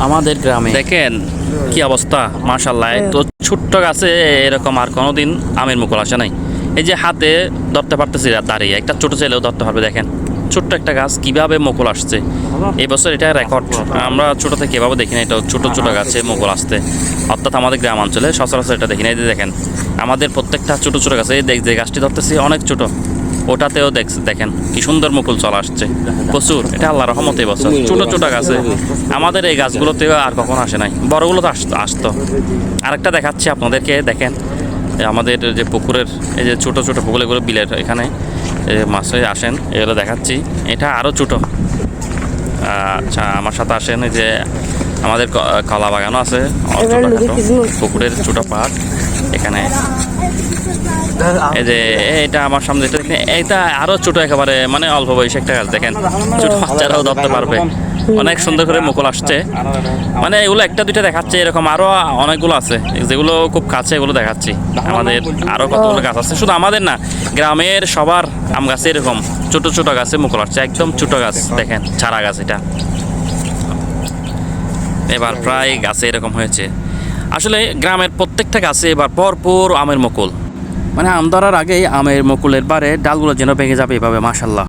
আমাদের গ্রামে দেখেন কি অবস্থা, মাশাআল্লাহ। তো ছোট্ট গাছে এরকম আর কোনোদিন আমের মুকুল আসে নাই। এই যে হাতে ধরতে পারতেছি দাঁড়িয়ে, একটা ছোট ছেলেও ধরতে পারবে। দেখেন ছোট্ট একটা গাছ কিভাবে মুকুল আসছে এই বছর, এটা রেকর্ড। আমরা ছোট থেকে এভাবে দেখি না, এটা ছোট ছোট গাছে মুকুল আসতে, অর্থাৎ আমাদের গ্রামাঞ্চলে সচরাচর এটা দেখি না। এই যে দেখেন আমাদের প্রত্যেকটা ছোট ছোট গাছে, এই যে গাছটি ধরতেছি অনেক ছোট, ওটাতেও দেখেন কি সুন্দর মুকুল চলে আসছে প্রচুর। এটা আল্লাহর রহমতে বছর ছোট ছোট গাছে, আমাদের এই গাছগুলোতেও আর কখনো আসে নাই, বড়গুলো তো আসতো। আরেকটা দেখাচ্ছি আপনাদেরকে, দেখেন আমাদের যে পুকুরের এই যে ছোট ছোট পুকুর, এগুলো বিলের এখানে মাছে আসেন, এগুলো দেখাচ্ছি। এটা আরও ছোট। আচ্ছা আমার সাথে আসেন, এই যে আমাদের কলা বাগানও আছে পুকুরের ছোট পাড় এখানে। এই যে এটা আমার সামনে যেটা দেখেন, এটা আরো ছোট একেবারে, মানে অল্প বয়সী একটা গাছ। দেখেন ছোট বাচ্চারাও ধরতে পারবে, অনেক সুন্দর করে মুকুল আসছে। মানে এগুলো একটা দুইটা দেখাচ্ছে, এরকম আরো অনেকগুলো আছে যেগুলো খুব কাছে, এগুলো দেখাচ্ছি। আমাদের আরো কতগুলো গাছ আছে, শুধু আমাদের না, গ্রামের সবার আম গাছে এরকম ছোট ছোট গাছে মুকুল আসছে, একদম ছোট গাছ। দেখেন চারা গাছ এটা, এবার প্রায় গাছে এরকম হয়েছে। আসলে গ্রামের প্রত্যেকটা গাছে এবার ভরপুর আমের মুকুল, মানে আম ধরার আগেই আমের মুকুলের বারে ডালগুলো যেন ভেঙে যাবে এভাবে, মাশাআল্লাহ।